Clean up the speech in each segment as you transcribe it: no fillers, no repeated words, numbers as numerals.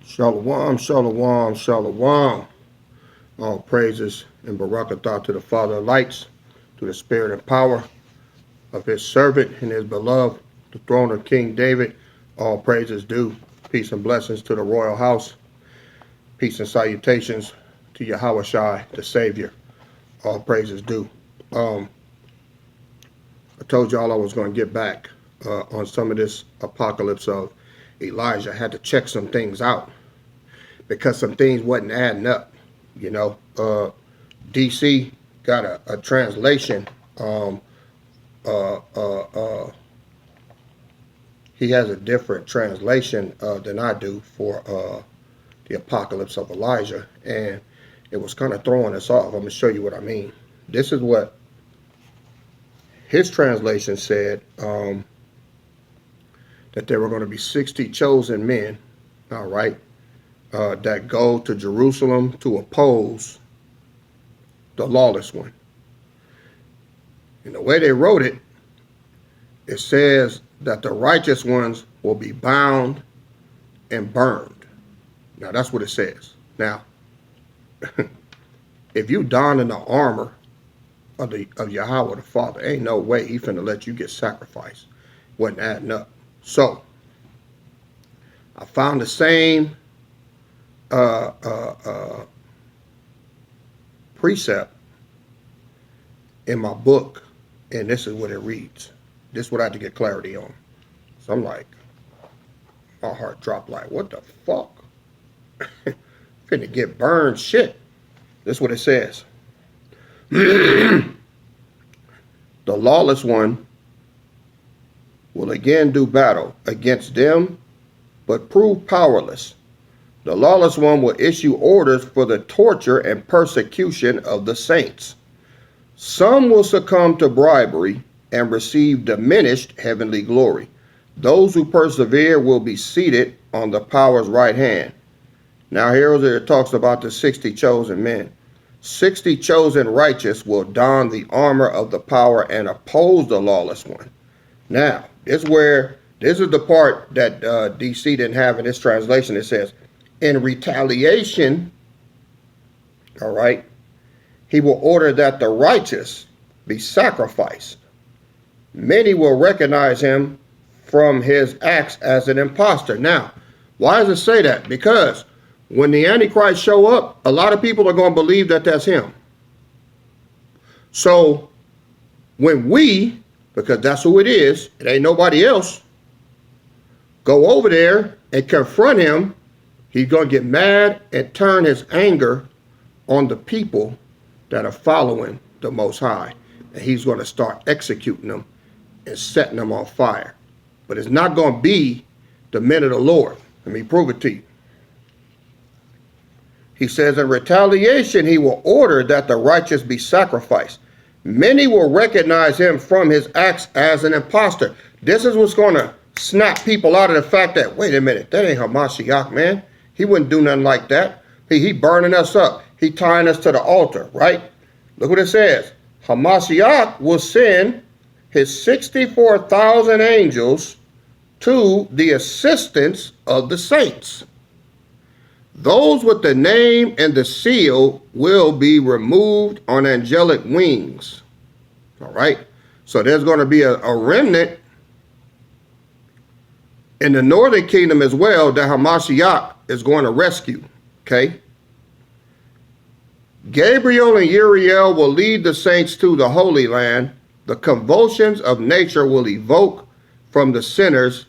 Shalom, shalom, shalom. All praises and barakatah to the Father of lights, to the spirit and power of his servant and his beloved, the throne of King David. All praises due. Peace and blessings to the royal house. Peace and salutations to Yahushua, the Savior. All praises due. I told y'all I was going to get back on some of this apocalypse of Elijah. I had to check some things out because some things wasn't adding up. You know, DC got a translation. He has a different translation than I do for the apocalypse of Elijah, and it was kind of throwing us off. I'm going to show you what I mean. This is what his translation said, that there were going to be 60 chosen men, all right, that go to Jerusalem to oppose the Lawless One. And the way they wrote it, it says that the righteous ones will be bound and burned. Now, that's what it says. Now, if you don in the armor of Yahweh the Father, ain't no way he finna let you get sacrificed. Wasn't adding up. So, I found the same precept in my book, and this is what it reads. This is what I had to get clarity on. So I'm like, my heart dropped like, what the fuck? Finna get burned shit. This is what it says. The Lawless One will again do battle against them, but prove powerless. The Lawless One will issue orders for the torture and persecution of the saints. Some will succumb to bribery and receive diminished heavenly glory. Those who persevere will be seated on the power's right hand. Now here it talks about the 60 chosen men. 60 chosen righteous will don the armor of the power and oppose the Lawless One. Now, this is the part that DC didn't have in this translation. It says, in retaliation, all right, he will order that the righteous be sacrificed. Many will recognize him from his acts as an impostor. Now, why does it say that? Because when the Antichrist show up, a lot of people are going to believe that that's him. So when we, because that's who it is, it ain't nobody else, go over there and confront him, he's going to get mad and turn his anger on the people that are following the Most High. And he's going to start executing them and setting them on fire. But it's not going to be the men of the Lord. Let me prove it to you. He says, in retaliation, he will order that the righteous be sacrificed. Many will recognize him from his acts as an impostor. This is what's going to snap people out of the fact that, wait a minute, that ain't Hamashiach, man. He wouldn't do nothing like that. He burning us up. He tying us to the altar, right? Look what it says. Hamashiach will send his 64,000 angels to the assistance of the saints. Those with the name and the seal will be removed on angelic wings. All right. So there's going to be a remnant in the northern kingdom as well that Hamashiach is going to rescue. Okay. Gabriel and Uriel will lead the saints to the Holy Land. The convulsions of nature will evoke from the sinners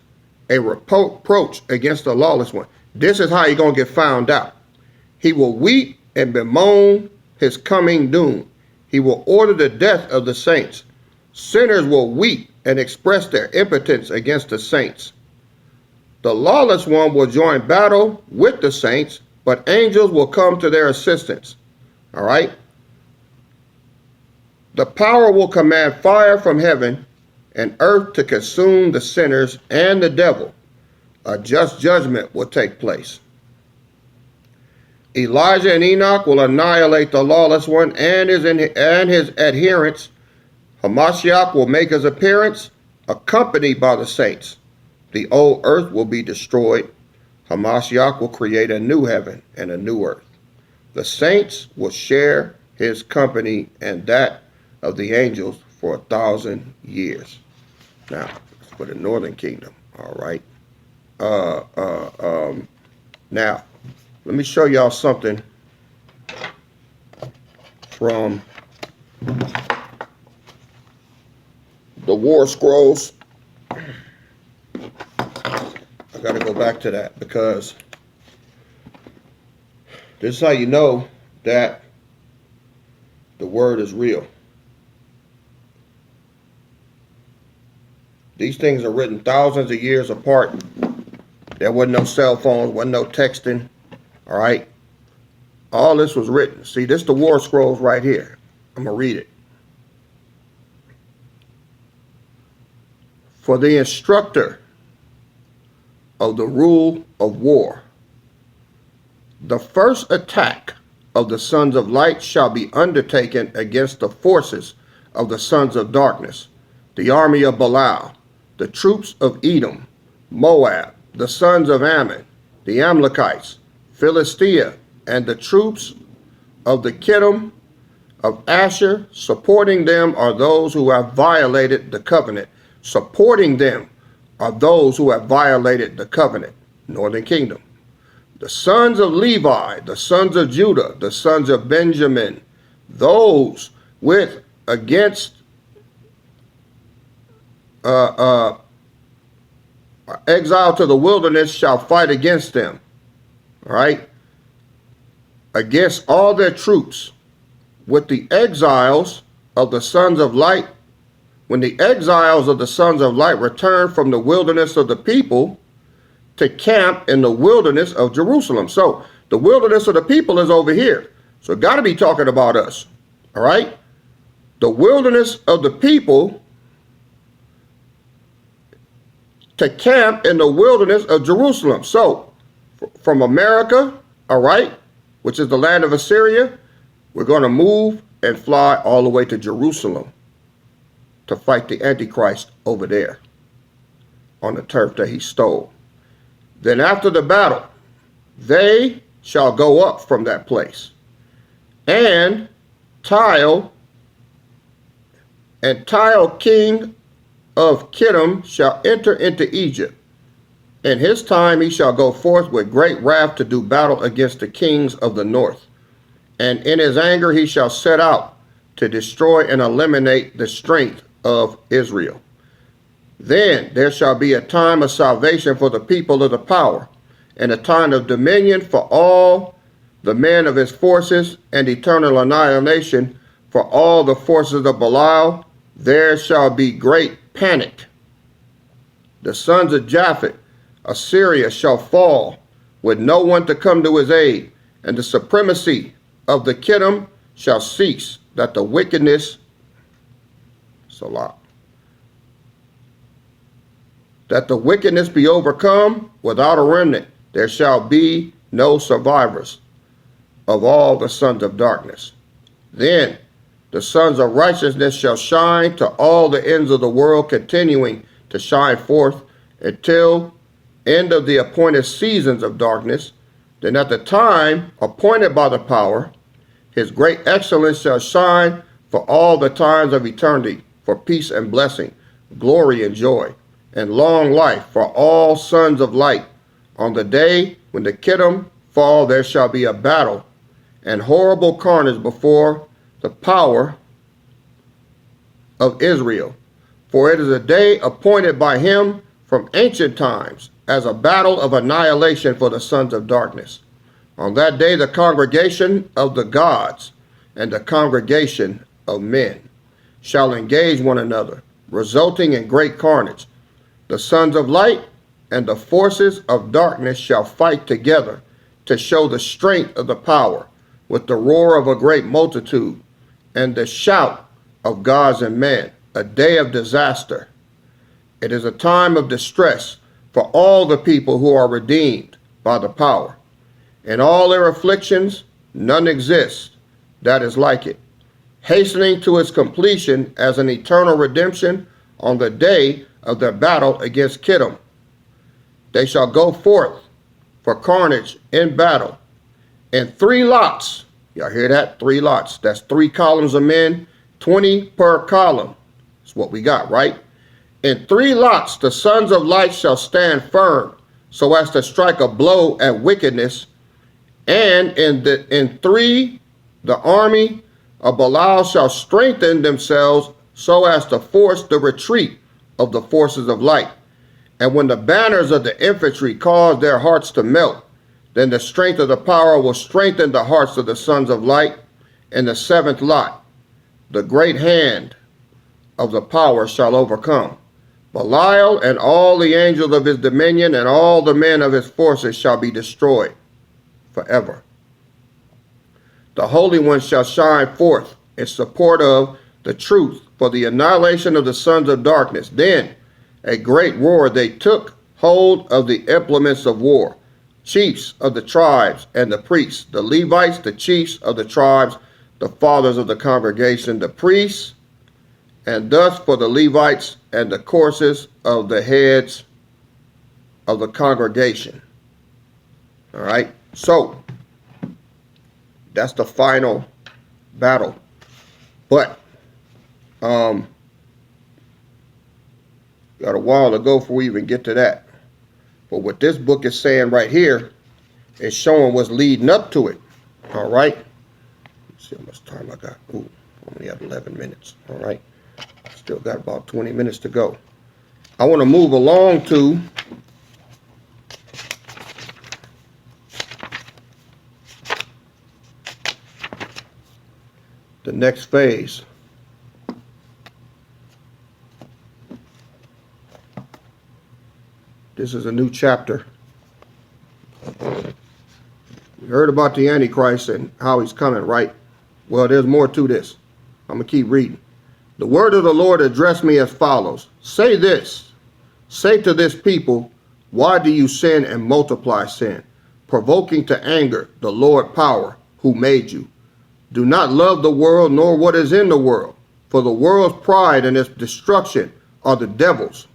a reproach against the Lawless One. This is how you're going to get found out. He will weep and bemoan his coming doom. He will order the death of the saints. Sinners will weep and express their impotence against the saints. The Lawless One will join battle with the saints, but angels will come to their assistance. All right? The power will command fire from heaven and earth to consume the sinners and the devil. A just judgment will take place. Elijah and Enoch will annihilate the Lawless One and his adherents. Hamashiach will make his appearance, accompanied by the saints. The old earth will be destroyed. Hamashiach will create a new heaven and a new earth. The saints will share his company and that of the angels for 1,000 years. Now, that's for the northern kingdom, all right? Now, let me show y'all something from the War Scrolls. I got to go back to that because this is how you know that the word is real. These things are written thousands of years apart. There wasn't no cell phones, wasn't no texting, all right? All this was written. See, this is the War Scrolls right here. I'm going to read it. For the instructor of the rule of war, the first attack of the sons of light shall be undertaken against the forces of the sons of darkness, the army of Belial, the troops of Edom, Moab, the sons of Ammon, the Amalekites, Philistia, and the troops of the Kittim of Asher. Supporting them are those who have violated the covenant. Supporting them are those who have violated the covenant. Northern kingdom. The sons of Levi, the sons of Judah, the sons of Benjamin, those with against exile to the wilderness shall fight against them. All right? Against all their troops, with the exiles of the sons of light. When the exiles of the sons of light return from the wilderness of the people to camp in the wilderness of Jerusalem. So the wilderness of the people is over here. So it got to be talking about us. All right? The wilderness of the people to camp in the wilderness of Jerusalem. So from America, all right, which is the land of Assyria, we're going to move and fly all the way to Jerusalem to fight the Antichrist over there on the turf that he stole. Then after the battle, they shall go up from that place. And Tile, king of Kittim, shall enter into Egypt. In his time he shall go forth with great wrath to do battle against the kings of the north. And in his anger he shall set out to destroy and eliminate the strength of Israel. Then there shall be a time of salvation for the people of the power, and a time of dominion for all the men of his forces, and eternal annihilation for all the forces of Belial. There shall be great panic. The sons of Japhet, Assyria, shall fall with no one to come to his aid, and the supremacy of the Kittim shall cease, that the wickedness, Salah, that the wickedness be overcome without a remnant. There shall be no survivors of all the sons of darkness. Then the sons of righteousness shall shine to all the ends of the world, continuing to shine forth until end of the appointed seasons of darkness. Then at the time appointed by the power, his great excellence shall shine for all the times of eternity, for peace and blessing, glory and joy, and long life for all sons of light. On the day when the Kittim fall, there shall be a battle and horrible carnage before the power of Israel. For it is a day appointed by him from ancient times as a battle of annihilation for the sons of darkness. On that day the congregation of the gods and the congregation of men shall engage one another, resulting in great carnage. The sons of light and the forces of darkness shall fight together to show the strength of the power, with the roar of a great multitude and the shout of gods and men, a day of disaster. It is a time of distress for all the people who are redeemed by the power. In all their afflictions, none exists that is like it, hastening to its completion as an eternal redemption on the day of their battle against Kittim. They shall go forth for carnage in battle. And 3 lots, y'all hear that? 3 lots. That's 3 columns of men, 20 per column. That's what we got, right? In 3 lots, the sons of light shall stand firm, so as to strike a blow at wickedness. And in 3, the army of Belial shall strengthen themselves, so as to force the retreat of the forces of light. And when the banners of the infantry cause their hearts to melt, then the strength of the power will strengthen the hearts of the sons of light. In the 7th lot, the great hand of the power shall overcome. Belial and all the angels of his dominion and all the men of his forces shall be destroyed forever. The Holy One shall shine forth in support of the truth for the annihilation of the sons of darkness. Then a great roar, they took hold of the implements of war, chiefs of the tribes and the priests, the Levites, the chiefs of the tribes, the fathers of the congregation, the priests, and thus for the Levites and the courses of the heads of the congregation. All right, so that's the final battle. But got a while to go before we even get to that. But what this book is saying right here is showing what's leading up to it. All right. Let's see how much time I got. Ooh, only have 11 minutes. All right. Still got about 20 minutes to go. I want to move along to the next phase. This is a new chapter. We heard about the Antichrist and how he's coming, right? Well, there's more to this. I'm going to keep reading. The word of the Lord addressed me as follows. Say this. Say to this people, why do you sin and multiply sin, provoking to anger the Lord power who made you? Do not love the world nor what is in the world, for the world's pride and its destruction are the devil's.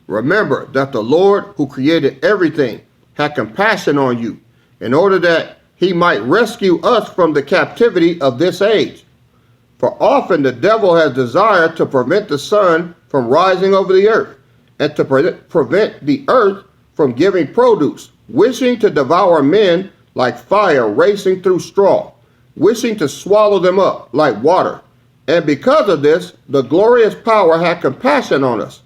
Remember that the Lord who created everything had compassion on you in order that he might rescue us from the captivity of this age. For often the devil has desired to prevent the sun from rising over the earth and to prevent the earth from giving produce, wishing to devour men like fire racing through straw, wishing to swallow them up like water. And because of this, the glorious power had compassion on us.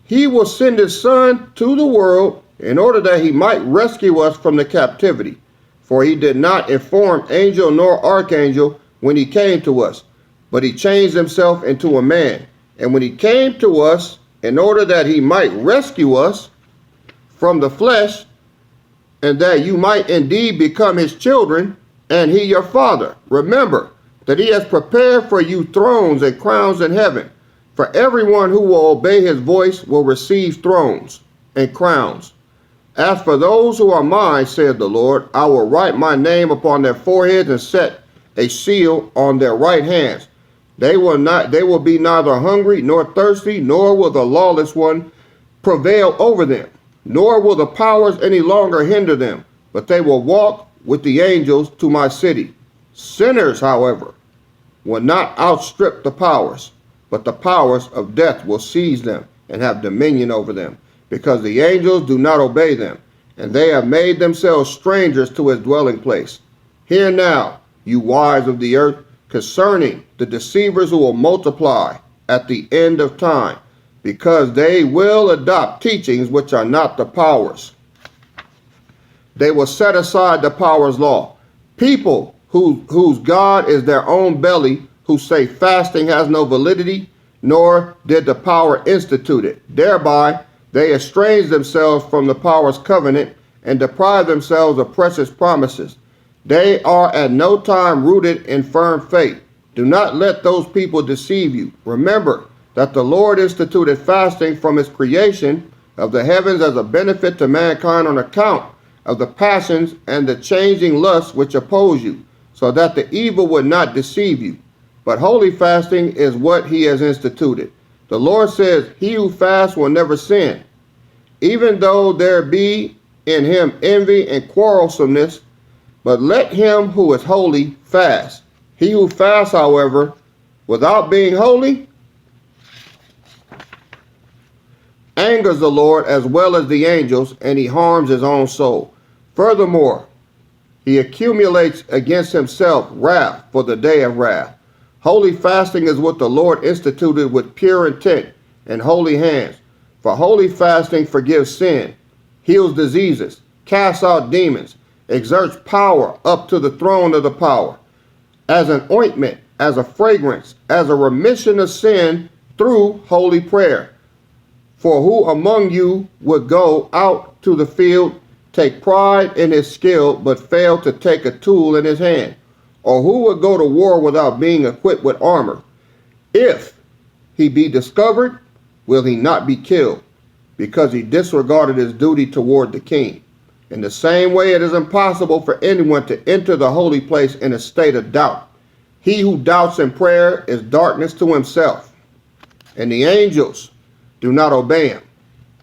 He will send his son to the world in order that he might rescue us from the captivity. For he did not inform angel nor archangel when he came to us, but he changed himself into a man. And when he came to us in order that he might rescue us from the flesh, and that you might indeed become his children, and he your father. Remember that he has prepared for you thrones and crowns in heaven. For everyone who will obey his voice will receive thrones and crowns. As for those who are mine, said the Lord, I will write my name upon their foreheads and set a seal on their right hands. They will be neither hungry nor thirsty, nor will the lawless one prevail over them, nor will the powers any longer hinder them, but they will walk with the angels to my city. Sinners, however, will not outstrip the powers, but the powers of death will seize them and have dominion over them, because the angels do not obey them, and they have made themselves strangers to his dwelling place. Hear now, you wise of the earth, concerning the deceivers who will multiply at the end of time, because they will adopt teachings which are not the powers. They will set aside the powers' law. People whose God is their own belly, who say fasting has no validity, nor did the power institute it. Thereby they estrange themselves from the power's covenant and deprive themselves of precious promises. They are at no time rooted in firm faith. Do not let those people deceive you. Remember that the Lord instituted fasting from his creation of the heavens as a benefit to mankind on account of the passions and the changing lusts which oppose you, so that the evil would not deceive you. But holy fasting is what he has instituted. The Lord says, he who fasts will never sin. Even though there be in him envy and quarrelsomeness, but let him who is holy fast. He who fasts, however, without being holy, angers the Lord as well as the angels, and he harms his own soul. Furthermore, he accumulates against himself wrath for the day of wrath. Holy fasting is what the Lord instituted with pure intent and holy hands. For holy fasting forgives sin, heals diseases, casts out demons, exerts power up to the throne of the power, as an ointment, as a fragrance, as a remission of sin through holy prayer. For who among you would go out to the field, take pride in his skill, but fail to take a tool in his hand? Or who would go to war without being equipped with armor? If he be discovered, will he not be killed, because he disregarded his duty toward the king? In the same way, it is impossible for anyone to enter the holy place in a state of doubt. He who doubts in prayer is darkness to himself, and the angels do not obey him.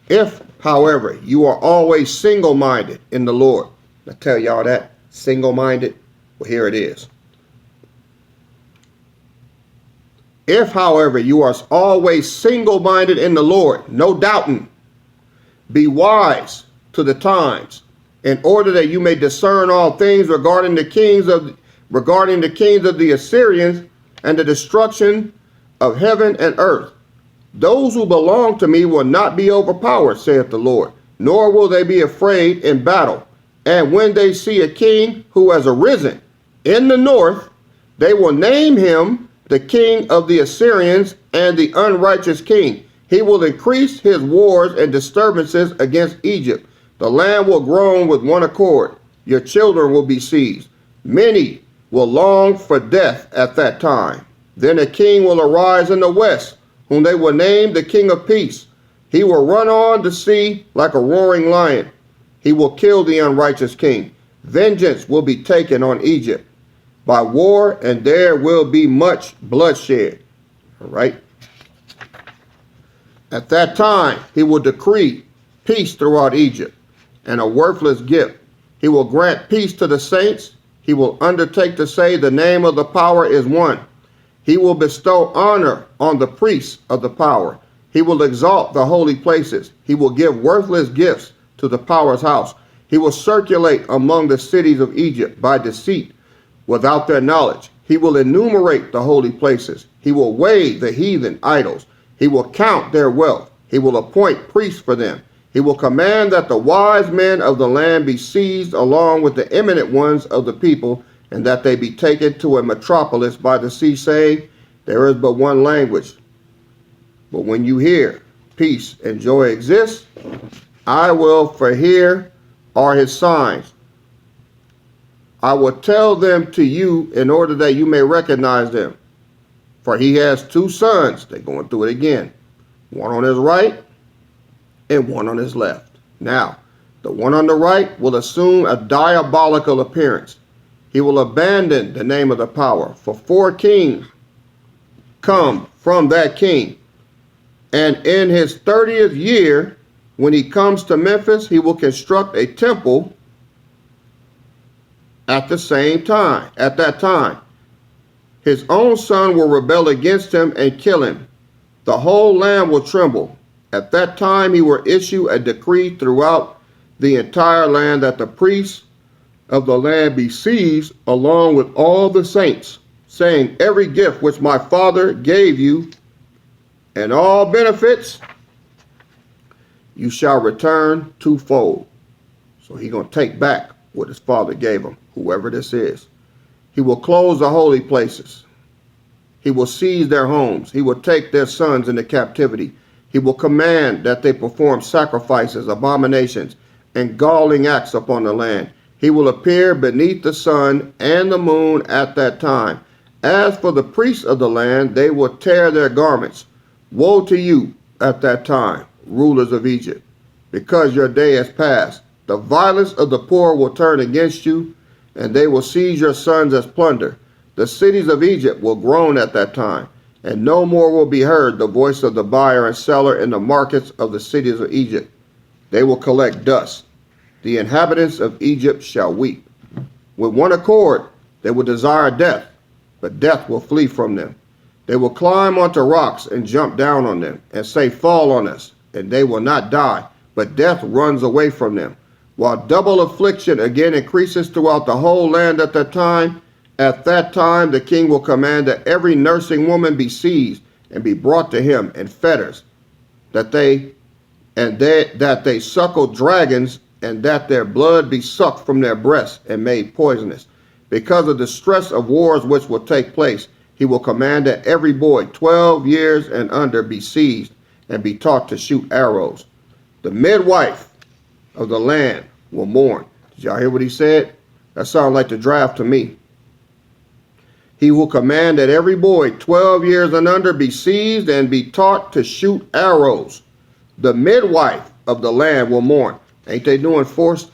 If, however, you are always single-minded in the Lord. I tell y'all that, single-minded, well, here it is. If, however, you are always single-minded in the Lord, no doubting, be wise to the times, in order that you may discern all things regarding the kings of the Assyrians and the destruction of heaven and earth. Those who belong to me will not be overpowered, saith the Lord, nor will they be afraid in battle. And when they see a king who has arisen in the north, they will name him the king of the Assyrians and the unrighteous king. He will increase his wars and disturbances against Egypt. The land will groan with one accord. Your children will be seized. Many will long for death at that time. Then a king will arise in the west, whom they will name the King of Peace. He will run on the sea like a roaring lion. He will kill the unrighteous king. Vengeance will be taken on Egypt by war, and there will be much bloodshed. All right. At that time, he will decree peace throughout Egypt and a worthless gift. He will grant peace to the saints. He will undertake to say the name of the power is one. He will bestow honor on the priests of the power. He will exalt the holy places. He will give worthless gifts to the power's house. He will circulate among the cities of Egypt by deceit without their knowledge. He will enumerate the holy places. He will weigh the heathen idols. He will count their wealth. He will appoint priests for them. He will command that the wise men of the land be seized along with the eminent ones of the people, and that they be taken to a metropolis by the sea, saying, there is but one language. But when you hear peace and joy exist, I will, for here are his signs. I will tell them to you in order that you may recognize them. For he has two sons, they're going through it again, one on his right and one on his left. Now, the one on the right will assume a diabolical appearance. He will abandon the name of the power, for 4 kings come from that king. And in his 30th year, when he comes to Memphis, he will construct a temple at that time. His own son will rebel against him and kill him. The whole land will tremble. At that time he will issue a decree throughout the entire land that the priests of the land be seized along with all the saints, saying, every gift which my father gave you and all benefits you shall return twofold. So he's going to take back what his father gave him, whoever this is. He will close the holy places. He will seize their homes. He will take their sons into captivity. He will command that they perform sacrifices, abominations, and galling acts upon the land. He will appear beneath the sun and the moon at that time. As for the priests of the land, they will tear their garments. Woe to you at that time, rulers of Egypt, because your day has passed. The violence of the poor will turn against you, and they will seize your sons as plunder. The cities of Egypt will groan at that time, and no more will be heard the voice of the buyer and seller in the markets of the cities of Egypt. They will collect dust. the inhabitants of Egypt shall weep. With one accord they will desire death, but death will flee from them. They will climb onto rocks and jump down on them, and say, fall on us, and they will not die, but death runs away from them. While double affliction again increases throughout the whole land at that time the king will command that every nursing woman be seized and be brought to him in fetters, that they suckle dragons, and that their blood be sucked from their breasts and made poisonous. Because of the stress of wars which will take place, he will command that every boy 12 years and under be seized and be taught to shoot arrows. The midwife of the land will mourn. Did y'all hear what he said? That sounds like the draft to me. He will command that every boy 12 years and under be seized and be taught to shoot arrows. The midwife of the land will mourn. Ain't they doing forced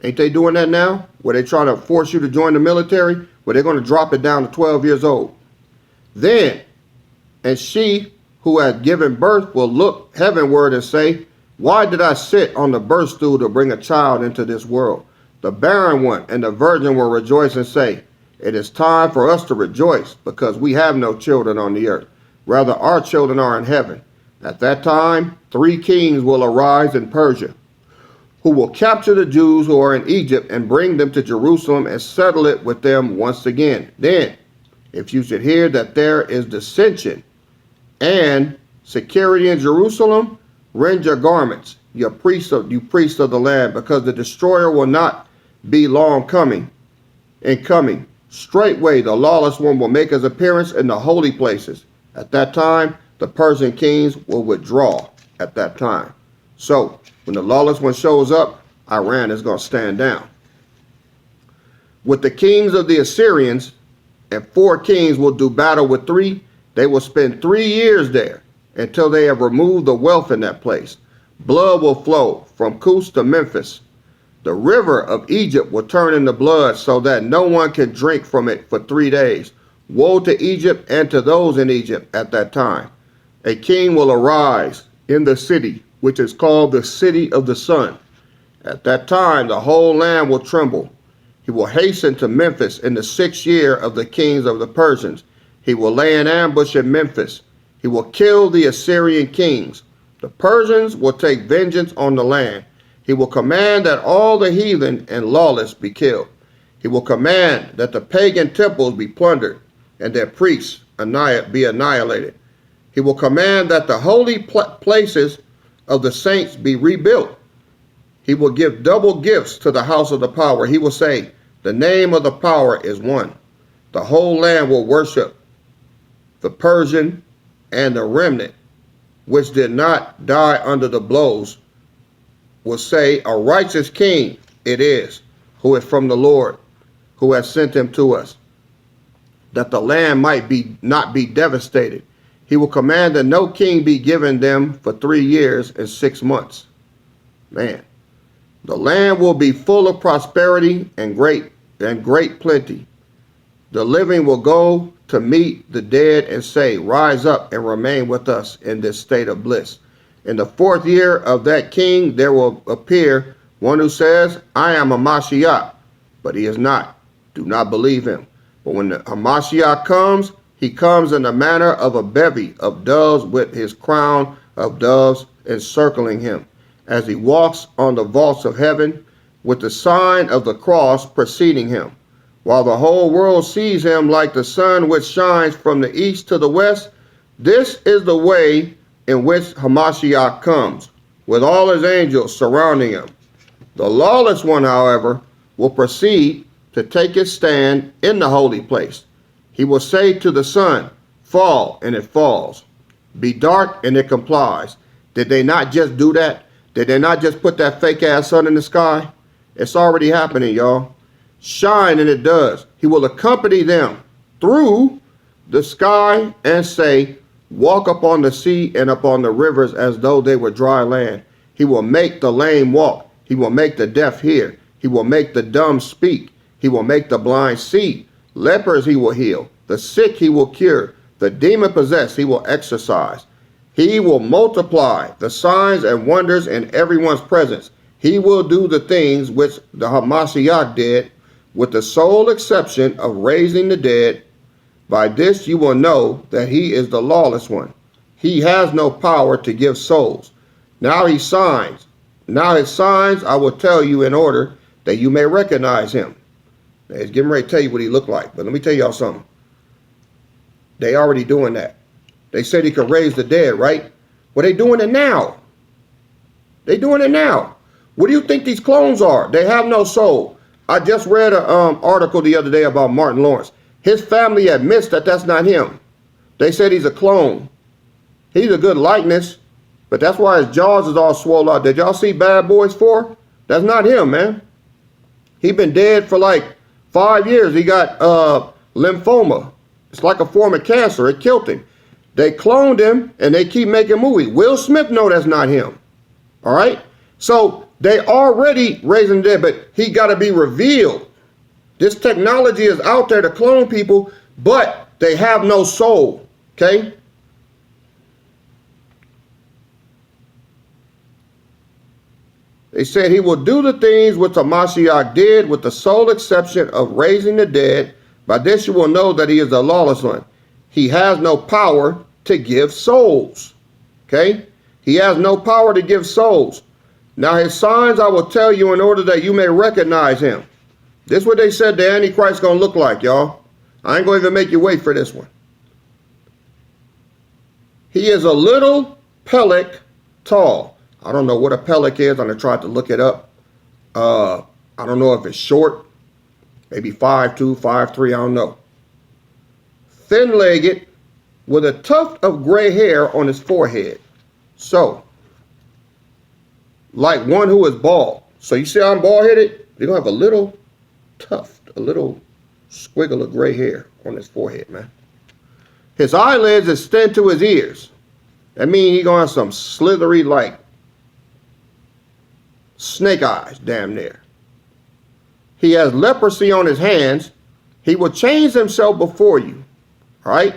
ain't they doing that now? Where they trying to force you to join the military? Where they're going to drop it down to 12 years old. Then, and she who had given birth will look heavenward and say, why did I sit on the birth stool to bring a child into this world? The barren one and the virgin will rejoice and say, it is time for us to rejoice, because we have no children on the earth. Rather, our children are in heaven. At that time, 3 kings will arise in Persia, who will capture the Jews who are in Egypt and bring them to Jerusalem and settle it with them once again. Then, if you should hear that there is dissension and security in Jerusalem, rend your garments, you priests of the land, because the destroyer will not be long coming. Straightway the lawless one will make his appearance in the holy places. At that time, the Persian kings will withdraw at that time. So, when the lawless one shows up, Iran is going to stand down. With the kings of the Assyrians, and 4 kings will do battle with 3. They will spend 3 years there until they have removed the wealth in that place. Blood will flow from Kus to Memphis. The river of Egypt will turn into blood so that no one can drink from it for 3 days. Woe to Egypt and to those in Egypt at that time. A king will arise in the city, which is called the city of the sun. At that time, the whole land will tremble. He will hasten to Memphis in the 6th year of the kings of the Persians. He will lay an ambush in Memphis. He will kill the Assyrian kings. The Persians will take vengeance on the land. He will command that all the heathen and lawless be killed. He will command that the pagan temples be plundered and their priests be annihilated. He will command that the holy places of the saints be rebuilt. He will give double gifts to the house of the power. He will say, the name of the power is one. The whole land will worship the Persian, and the remnant which did not die under the blows will say, a righteous king it is, who is from the Lord, who has sent him to us, that the land might not be devastated. He will command that no king be given them for 3 years and 6 months. Man, the land will be full of prosperity and great plenty. The living will go to meet the dead and say, rise up and remain with us in this state of bliss. In the 4th year of that king, there will appear one who says, I am a Mashiach, but he is not. Do not believe him. But when the Mashiach comes, he comes in the manner of a bevy of doves, with his crown of doves encircling him, as he walks on the vaults of heaven, with the sign of the cross preceding him. While the whole world sees him like the sun which shines from the east to the west, this is the way in which Hamashiach comes, with all his angels surrounding him. The lawless one, however, will proceed to take his stand in the holy place. He will say to the sun, fall, and it falls. Be dark, and it complies. Did they not just do that? Did they not just put that fake-ass sun in the sky? It's already happening, y'all. Shine, and it does. He will accompany them through the sky and say, walk upon the sea and upon the rivers as though they were dry land. He will make the lame walk. He will make the deaf hear. He will make the dumb speak. He will make the blind see. Lepers he will heal. The sick he will cure. The demon possessed he will exorcise. He will multiply the signs and wonders in everyone's presence. He will do the things which the Hamashiach did, with the sole exception of raising the dead. By this you will know that he is the lawless one. He has no power to give souls. Now his signs I will tell you in order that you may recognize him. Now, he's getting ready to tell you what he looked like. But let me tell y'all something. They already doing that. They said he could raise the dead, right? Well, they doing it now. They doing it now. What do you think these clones are? They have no soul. I just read an article the other day about Martin Lawrence. His family admits that that's not him. They said he's a clone. He's a good likeness, but that's why his jaws is all swollen out. Did y'all see Bad Boys 4? That's not him, man. He been dead for like 5 years. He got lymphoma. It's like a form of cancer. It killed him. They cloned him and they keep making movies. Will Smith know that's not him. All right? So they already raising the dead, but he got to be revealed. This technology is out there to clone people, but they have no soul. Okay? They said he will do the things which the Mashiach did, with the sole exception of raising the dead. By this you will know that he is the lawless one. He has no power to give souls. Okay? He has no power to give souls. Now his signs I will tell you in order that you may recognize him. This is what they said the Antichrist is going to look like, y'all. I ain't going to even make you wait for this one. He is a little pelek tall. I don't know what a pelek is. I'm going to try to look it up. I don't know if it's short. Maybe 5'2", 5'3", I don't know. Thin-legged with a tuft of gray hair on his forehead. So, like one who is bald. So you see how I'm bald-headed? You're going to have a little tuft, a little squiggle of gray hair on his forehead, man. His eyelids extend to his ears. That means he's going to have some slithery, like, snake eyes, damn near. He has leprosy on his hands. He will change himself before you. All right?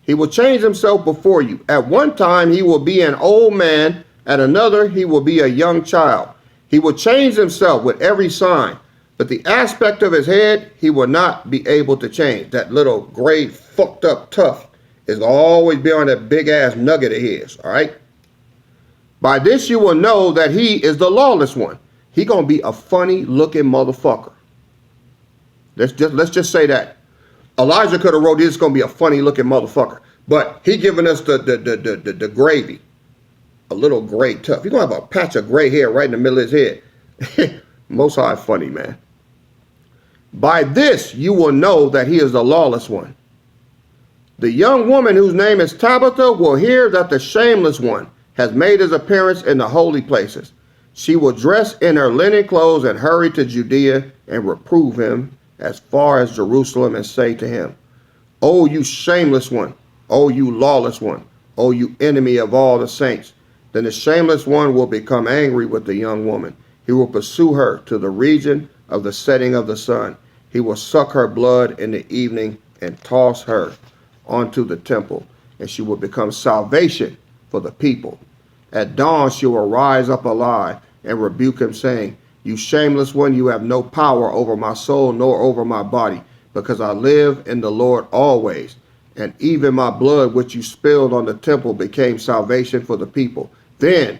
He will change himself before you. At one time, he will be an old man. At another, he will be a young child. He will change himself with every sign. But the aspect of his head, he will not be able to change. That little gray, fucked up tuft is going to always be on that big ass nugget of his. All right? By this you will know that he is the lawless one. He going to be a funny looking motherfucker. Let's just say that. Elijah could have wrote this is going to be a funny looking motherfucker. But he giving us the gravy. A little gray tuft. He's going to have a patch of gray hair right in the middle of his head. Most High funny, man. By this you will know that he is the lawless one. The young woman whose name is Tabitha will hear that the shameless one has made his appearance in the holy places. She will dress in her linen clothes and hurry to Judea and reprove him as far as Jerusalem and say to him, O you shameless one, O you lawless one, O you enemy of all the saints. Then the shameless one will become angry with the young woman. He will pursue her to the region of the setting of the sun. He will suck her blood in the evening and toss her onto the temple, and she will become salvation for the people. At dawn she will rise up alive and rebuke him, saying, You shameless one, you have no power over my soul nor over my body, because I live in the Lord always. And even my blood which you spilled on the temple became salvation for the people. Then,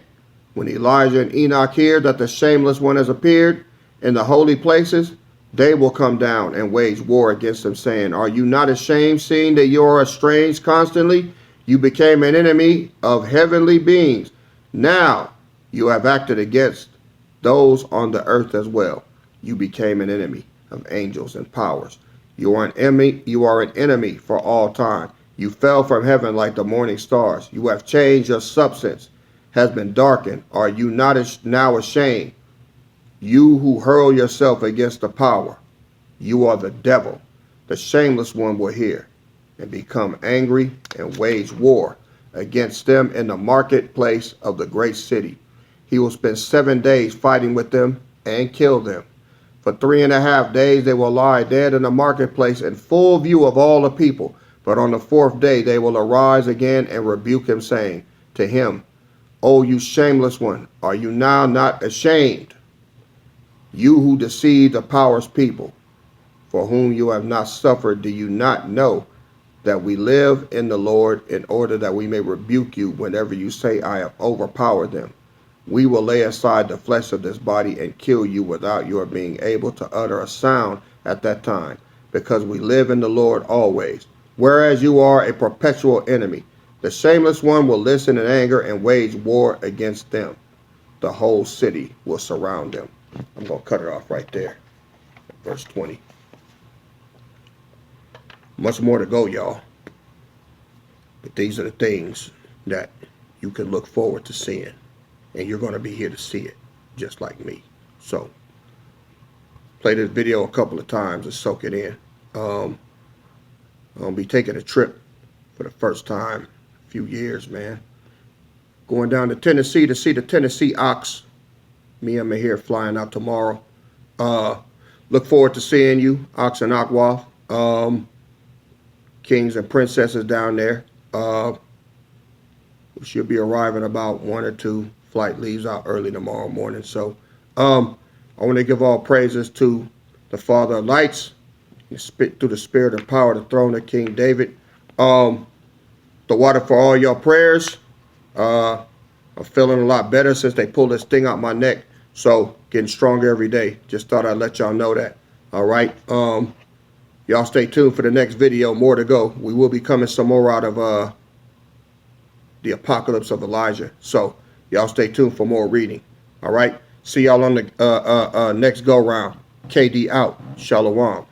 when Elijah and Enoch hear that the shameless one has appeared in the holy places, they will come down and wage war against him, saying, Are you not ashamed, seeing that you are estranged constantly? You became an enemy of heavenly beings. Now you have acted against those on the earth as well. You became an enemy of angels and powers. You are an enemy for all time. You fell from heaven like the morning stars. You have changed, your substance has been darkened. Are you not now ashamed? You who hurl yourself against the power, you are the devil. The shameless one will hear and become angry and wage war against them in the marketplace of the great city. He will spend 7 days fighting with them and kill them. For 3.5 days they will lie dead in the marketplace in full view of all the people. But on the fourth day they will arise again and rebuke him, saying to him, O you shameless one, are you now not ashamed, you who deceive the power's people, for whom you have not suffered? Do you not know that we live in the Lord, in order that we may rebuke you whenever you say, I have overpowered them? We will lay aside the flesh of this body and kill you without your being able to utter a sound at that time, because we live in the Lord always, whereas you are a perpetual enemy. The shameless one will listen in anger and wage war against them. The whole city will surround them. I'm going to cut it off right there. Verse 20. Much more to go, y'all. But these are the things that you can look forward to seeing. And you're going to be here to see it, just like me. So, play this video a couple of times and soak it in. I'm going to be taking a trip for the first time in a few years, man. Going down to Tennessee to see the Tennessee Ox. Me and Mahir flying out tomorrow. Look forward to seeing you, Ox and Akwath. Kings and princesses down there. We should be arriving about 1 or 2. Flight leaves out early tomorrow morning. So I want to give all praises to the Father of Lights, through the spirit and power of the throne of King David. The water for all your prayers. I'm feeling a lot better since they pulled this thing out my neck. So getting stronger every day. Just thought I'd let y'all know that. All right. Y'all stay tuned for the next video. More to go. We will be coming some more out of the apocalypse of Elijah. So y'all stay tuned for more reading. All right. See y'all on the next go round. KD out. Shalom.